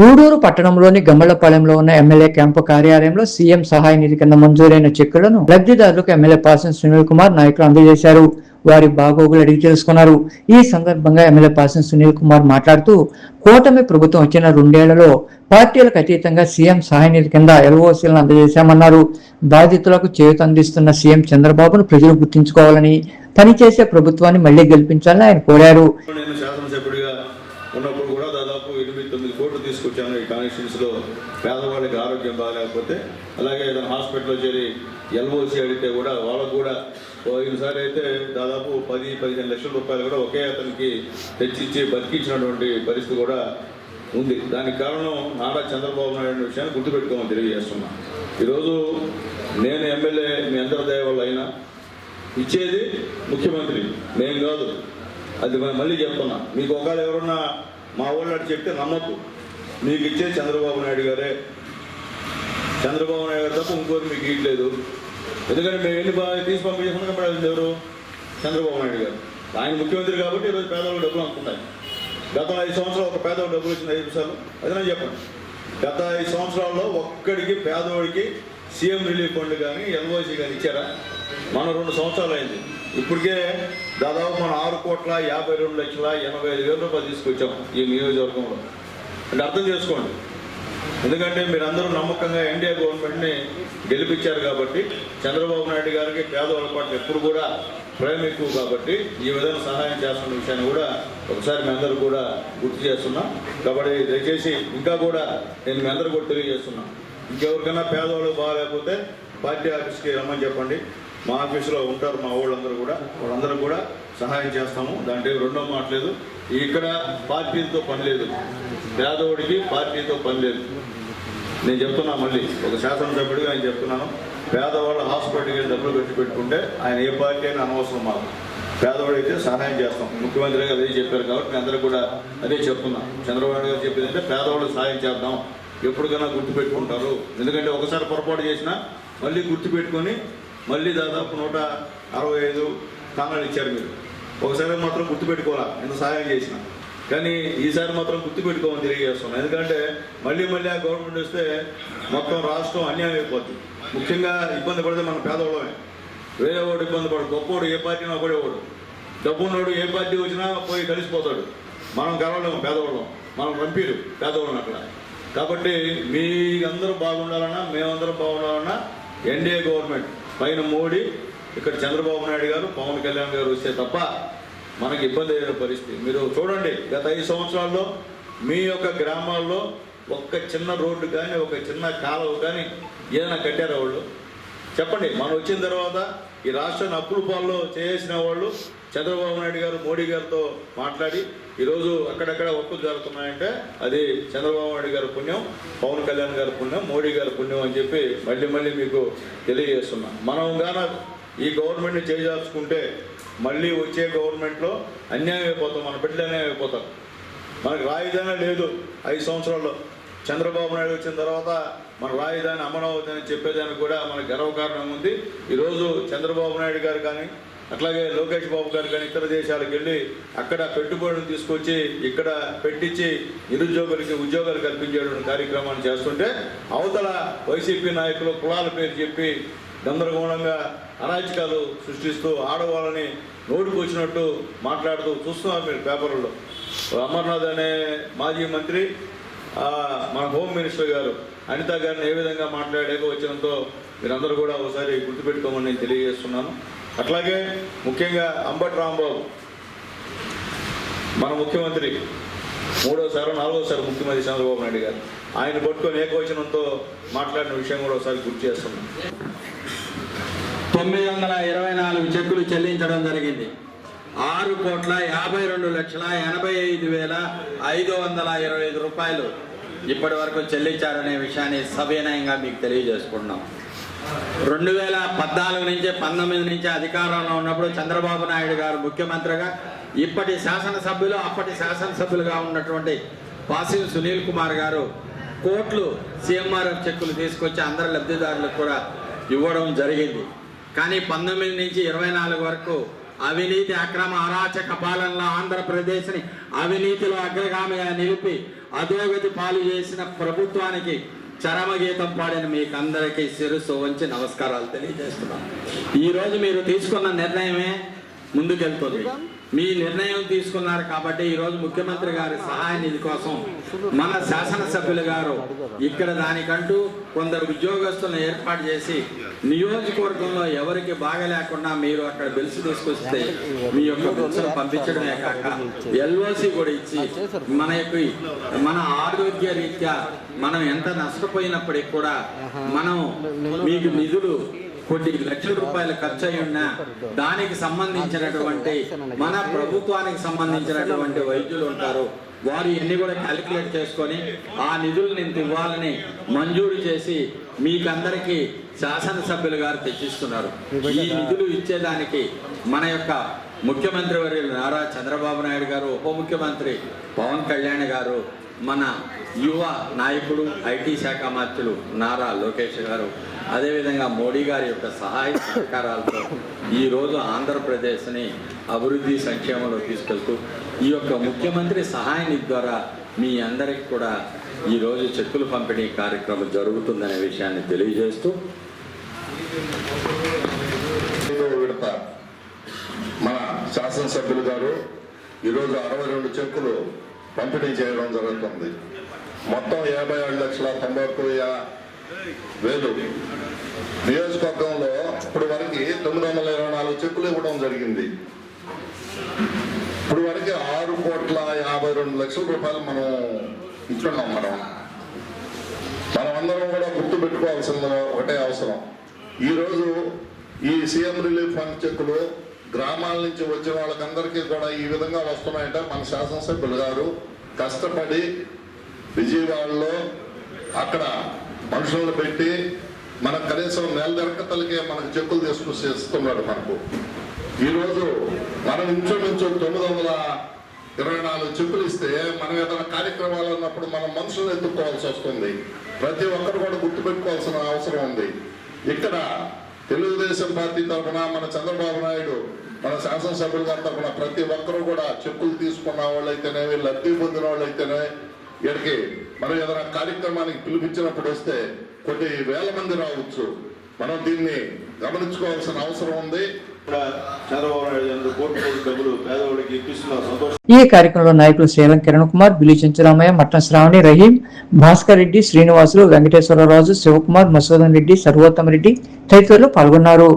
గూడూరు పట్టణంలోని గమ్మలపాలెంలో ఉన్న MLA camp కార్యాలయంలో సీఎం సహాయ నిధి కింద మంజూరైన చెక్కులను లబ్ధిదారులకు ఎమ్మెల్యే పాసం సునీల్ కుమార్ నాయకులు అందజేశారు. వారి బాగోగులు అడిగి తెలుసుకున్నారు. ఈ సందర్భంగా ఎమ్మెల్యే పాసం సునీల్ కుమార్ మాట్లాడుతూ, కూటమి ప్రభుత్వం వచ్చిన 2 ఏళ్లలో పార్టీలకు అతీతంగా సీఎం సహాయ నిధి కింద ఎల్ఓసీలను అందజేశామన్నారు. బాధితులకు చేయూత అందిస్తున్న సీఎం చంద్రబాబును ప్రజలు గుర్తించుకోవాలని, పనిచేసే ప్రభుత్వాన్ని మళ్లీ గెలిపించాలని ఆయన కోరారు. ఉన్నప్పుడు కూడా దాదాపు 8-9 కోట్లు తీసుకొచ్చాను ఈ కాన్స్టిట్యూన్సీలో. పేదవాళ్ళకి ఆరోగ్యం బాగాలేకపోతే, అలాగే ఏదైనా హాస్పిటల్లో చేరి ఎల్ఓసి అడిగితే కూడా వాళ్ళకు కూడా పోయినసారి అయితే దాదాపు 10-15 లక్షల రూపాయలు కూడా ఒకే అతనికి తెచ్చిచ్చి బతికించినటువంటి పరిస్థితి కూడా ఉంది. దానికి కారణం నారా చంద్రబాబు నాయుడు విషయాన్ని గుర్తుపెట్టుకోమని తెలియజేస్తున్నా. ఈరోజు నేను ఎమ్మెల్యే మీ అందరి దయ వల్ల అయినా ఇచ్చేది ముఖ్యమంత్రి, నేను కాదు. అది మళ్ళీ చెప్తున్నా, మీకు ఒకవేళ ఎవరన్నా మా వాళ్ళు అటు చెప్తే నమ్మద్దు. మీకు ఇచ్చేది చంద్రబాబు నాయుడు గారే. చంద్రబాబు నాయుడు గారు తప్ప ఇంకోరు మీకు ఇవ్వలేదు. ఎందుకంటే మేము ఎన్ని తీసి పంపించేసుకున్నా పడాల్సింది ఎవరు? చంద్రబాబు నాయుడు గారు. ఆయన ముఖ్యమంత్రి కాబట్టి ఈరోజు పేదవాళ్ళు డబ్బులు అనుకుంటాయి. గత 5 సంవత్సరాలు ఒక పేదవాడు డబ్బులు వచ్చింది 5 నిమిషాలు అదేనా చెప్పండి. గత 5 సంవత్సరాల్లో ఒక్కడికి పేదవాడికి సీఎం రిలీఫ్ ఫండ్ కానీ ఎల్ఓసి కానీ ఇచ్చారా? మనం 2 సంవత్సరాలు అయింది. ఇప్పటికే దాదాపు మనం 6,52,85,000 రూపాయలు తీసుకొచ్చాం ఈ నియోజకవర్గంలో. అంటే అర్థం చేసుకోండి. ఎందుకంటే మీరందరూ నమ్మకంగా ఎన్డీఏ గవర్నమెంట్ని గెలిపించారు కాబట్టి, చంద్రబాబు నాయుడు గారికి పేదవాళ్ళ పట్ల ఎప్పుడు కూడా ప్రేమ ఎక్కువ కాబట్టి ఈ విధంగా సహాయం చేస్తున్న విషయాన్ని కూడా ఒకసారి మీ అందరూ కూడా గుర్తు చేస్తున్నాం. కాబట్టి దయచేసి ఇంకా కూడా నేను మీ అందరూ కూడా తెలియజేస్తున్నాం, ఇంకెవరికైనా పేదవాళ్ళు బాగాలేకపోతే పార్టీ ఆఫీస్కి రమ్మని చెప్పండి. మా ఆఫీసులో ఉంటారు మా వాళ్ళందరూ కూడా, వాళ్ళందరూ కూడా సహాయం చేస్తాము. దాంట్లో రెండో మాట లేదు. ఇక్కడ పార్టీలతో పని లేదు, పేదవాడికి పార్టీతో పని లేదు. నేను చెప్తున్నా, మళ్ళీ ఒక శాసనసభ్యుడిగా ఆయన చెప్తున్నాను, పేదవాళ్ళు హాస్పిటల్కి వెళ్ళి డబ్బులు పెట్టుకుంటే ఆయన ఏ పార్టీ అయినా అనవసరం. మాకు పేదవాడైతే సహాయం చేస్తాం. ముఖ్యమంత్రి గారు అదే చెప్పారు కాబట్టి నేను అందరూ కూడా అదే చెప్తున్నాం. చంద్రబాబు గారు చెప్పేది అంటే పేదవాళ్ళకి సహాయం చేద్దాం, ఎప్పటికైనా గుర్తుపెట్టుకుంటారు. ఎందుకంటే ఒకసారి పొరపాటు చేసినా మళ్ళీ గుర్తుపెట్టుకొని మళ్ళీ దాదాపు 165 స్థానాలు ఇచ్చారు మీరు. ఒకసారి మాత్రం గుర్తుపెట్టుకోవాలా ఎంత సహాయం చేసినా, కానీ ఈసారి మాత్రం గుర్తుపెట్టుకోమని తెలియజేస్తున్నాం. ఎందుకంటే మళ్ళీ ఆ గవర్నమెంట్ వస్తే మొత్తం రాష్ట్రం అన్యాయం అయిపోతుంది. ముఖ్యంగా ఇబ్బంది పడితే మన పేదవాళ్ళమే. వేరే వాడు ఇబ్బంది పడు, గొప్పవాడు ఏ పార్టీనా ఒకడేవాడు, డబ్బున్నాడు ఏ పార్టీ వచ్చినా పోయి కలిసిపోతాడు. మనం గెలవలేము పేదవాళ్ళం, మనం పంపిరు పేదవాళ్ళం అక్కడ. కాబట్టి మీ అందరూ బాగుండాలన్నా, మేమందరం బాగుండాలన్నా ఎన్డీఏ గవర్నమెంట్ పైన మోడీ, ఇక్కడ చంద్రబాబు నాయుడు గారు, పవన్ కళ్యాణ్ గారు వస్తే తప్ప మనకి ఇబ్బంది అయిన పరిస్థితి. మీరు చూడండి, గత 5 సంవత్సరాల్లో మీ యొక్క గ్రామాల్లో ఒక్క చిన్న రోడ్డు కానీ, ఒక చిన్న కాలువ కానీ ఏదైనా కట్టారా వాళ్ళు? చెప్పండి. మనం వచ్చిన తర్వాత ఈ రాష్ట్రాన్ని అప్పుల పాల్లో చేసిన వాళ్ళు చంద్రబాబు నాయుడు గారు, మోడీ గారితో మాట్లాడి ఈరోజు అక్కడక్కడ వర్కులు జరుగుతున్నాయంటే అది చంద్రబాబు నాయుడు గారి పుణ్యం, పవన్ కళ్యాణ్ గారి పుణ్యం, మోడీ గారి పుణ్యం అని చెప్పి మళ్ళీ మీకు తెలియజేస్తున్నాం. మనం గాన ఈ గవర్నమెంట్ని చేజార్చుకుంటే మళ్ళీ వచ్చే గవర్నమెంట్లో అన్యాయం అయిపోతాం, మన బిడ్డలు అన్యాయం అయిపోతాం. మనకు రాజధాని లేదు 5 సంవత్సరాల్లో. చంద్రబాబు నాయుడు వచ్చిన తర్వాత మన రాజధాని అమరావతి అని చెప్పేదానికి కూడా మనకు గర్వకారణం ఉంది. ఈరోజు చంద్రబాబు నాయుడు గారు కానీ, అట్లాగే లోకేష్ బాబు గారు కానీ ఇతర దేశాలకు వెళ్ళి అక్కడ పెట్టుబడులు తీసుకొచ్చి ఇక్కడ పెట్టించి నిరుద్యోగులకి ఉద్యోగాలు కల్పించేటువంటి కార్యక్రమాన్ని చేస్తుంటే, అవతల వైసీపీ నాయకులు కులాల పేరు చెప్పి గందరగోళంగా అరాచకాలు సృష్టిస్తూ ఆడవాళ్ళని నోటుకు వచ్చినట్టు మాట్లాడుతూ చూస్తున్నారు మీరు పేపర్లలో. అమర్నాథ్ అనే మాజీ మంత్రి, మన హోమ్ మినిస్టర్ గారు అనిత గారిని ఏ విధంగా మాట్లాడాక వచ్చినంతో మీరందరూ కూడా ఒకసారి గుర్తుపెట్టుకోమని నేను తెలియజేస్తున్నాను. అట్లాగే ముఖ్యంగా అంబటి రాంబాబు మన ముఖ్యమంత్రి, 3వ 4వ ముఖ్యమంత్రి చంద్రబాబు నాయుడు గారు, ఆయన పట్టుకొని ఏకవచనంతో మాట్లాడిన విషయం కూడా ఒకసారి గుర్తు చేస్తున్నాం. 924 చెక్కులు చెల్లించడం జరిగింది. 6,52,85,525 రూపాయలు ఇప్పటి వరకు చెల్లించారనే విషయాన్ని సవినయంగా మీకు తెలియజేసుకుంటున్నాం. 2014 నుంచి 19 నుంచి అధికారంలో ఉన్నప్పుడు చంద్రబాబు నాయుడు గారు ముఖ్యమంత్రిగా, ఇప్పటి శాసనసభ్యులు అప్పటి శాసనసభ్యులుగా ఉన్నటువంటి పాసిం సునీల్ కుమార్ గారు కోట్లు సీఎంఆర్ఎఫ్ చెక్కులు తీసుకొచ్చి అందరి లబ్ధిదారులకు కూడా ఇవ్వడం జరిగింది. కానీ 19 నుంచి 24 వరకు అవినీతి, అక్రమ, అరాచక పాలనలో ఆంధ్రప్రదేశ్ని అవినీతిలో అగ్రగామిగా నిలిపి అధోగతి పాలు చేసిన ప్రభుత్వానికి చరమగీతం పాడిన మీకు అందరికీ శిరస్సు వంచి నమస్కారాలు తెలియజేస్తున్నాను. ఈరోజు మీరు తీసుకున్న నిర్ణయమే ముందుకెళ్తుంది. మీ నిర్ణయం తీసుకున్నారు కాబట్టి ఈరోజు ముఖ్యమంత్రి గారి సహాయ నిధి కోసం మన శాసనసభ్యులు గారు ఇక్కడ దానికంటూ కొందరు ఉద్యోగస్తులను ఏర్పాటు చేసి నియోజకవర్గంలో ఎవరికి బాగా లేకుండా మీరు అక్కడ బిల్స్ తీసుకొస్తే మీ యొక్క బిల్స్ పంపించడమే కాక ఎల్ఓసి కూడా ఇచ్చి మన ఆరోగ్య రీత్యా మనం ఎంత నష్టపోయినప్పటికీ కూడా మనం మీకు నిధులు కొన్ని లక్షల రూపాయలు ఖర్చు అయి ఉన్నా దానికి సంబంధించినటువంటి మన ప్రభుత్వానికి సంబంధించినటువంటి వైద్యులు ఉంటారు, వారు ఇవన్నీ కూడా క్యాలిక్యులేట్ చేసుకొని ఆ నిధులను ఇంత ఇవ్వాలని మంజూరు చేసి మీకందరికీ శాసనసభ్యులు గారు తెచ్చిస్తున్నారు. ఈ నిధులు ఇచ్చేదానికి మన యొక్క ముఖ్యమంత్రి వర్యులు నారా చంద్రబాబు నాయుడు గారు, ఉప ముఖ్యమంత్రి పవన్ కళ్యాణ్ గారు, మన యువ నాయకుడు ఐటీ శాఖ మంత్రులు నారా లోకేష్ గారు, అదేవిధంగా మోడీ గారి యొక్క సహాయ సహకారాలతో ఈరోజు ఆంధ్రప్రదేశ్ని అభివృద్ధి సంక్షేమంలో తీసుకెళ్తూ ఈ యొక్క ముఖ్యమంత్రి సహాయ నిధి ద్వారా మీ అందరికి కూడా ఈరోజు చెక్కులు పంపిణీ కార్యక్రమం జరుగుతుందనే విషయాన్ని తెలియజేస్తూ విడత మన శాసనసభ్యులు గారు ఈరోజు 62 చెక్కులు పంపిణీ చేయడం జరుగుతుంది. మొత్తం 57,91,000 నియోజకవర్గంలో ఇప్పుడు వరకు 924 చెక్కులు ఇవ్వడం జరిగింది. ఇప్పుడు వరకు 6,52,00,000 రూపాయలు మనం ఇచ్చున్నాం. మనమందరం కూడా గుర్తు పెట్టుకోవాల్సిన ఒకటే అవసరం, ఈరోజు ఈ సీఎం రిలీఫ్ ఫండ్ చెక్కులు గ్రామాల నుంచి వచ్చిన వాళ్ళకందరికీ కూడా ఈ విధంగా వస్తున్నాయంటే మన శాసనసభ్యులు గారు కష్టపడి విజయవాడలో అక్కడ మనుషులను పెట్టి మనకు కనీసం నెల దొరకతలకే మనకు చెక్కులు తీసుకొచ్చి ఇస్తున్నాడు. మనకు ఈరోజు మనం ఇంచుమించు 924 చెక్కులు ఇస్తే మనం ఏదైనా కార్యక్రమాలు ఉన్నప్పుడు మనం మనుషులను ఎత్తుక్కోవాల్సి వస్తుంది. ప్రతి ఒక్కరు కూడా గుర్తుపెట్టుకోవాల్సిన అవసరం ఉంది. ఇక్కడ తెలుగుదేశం పార్టీ తరఫున మన చంద్రబాబు నాయుడు మన శాసనసభ్యుల గారి తరఫున ప్రతి ఒక్కరూ కూడా చెక్కులు తీసుకున్న వాళ్ళైతేనేవి, లబ్ధి పొందిన వాళ్ళైతేనే ఇక్కడికి మనం ఏదైనా కార్యక్రమానికి పిలిపించినప్పుడు వస్తే కొన్ని వేల మంది రావచ్చు. మనం దీన్ని గమనించుకోవాల్సిన అవసరం ఉంది. చంద్రబాబు నాయుడు కోటి డబ్బులు పేదవాడికి ఇప్పిస్తున్నారు, సంతోషం. ఈ కార్యక్రమంలో నాయకులు శ్రీలం కిరణ్ కుమార్, బిలి చెంచురామయ్య, మట్న శ్రావణి, రహీం, భాస్కర్ రెడ్డి, శ్రీనివాసులు, వెంకటేశ్వరరాజు, శివకుమార్, మసూదన్ రెడ్డి, సర్వోత్తమ రెడ్డి తదితరులు పాల్గొన్నారు.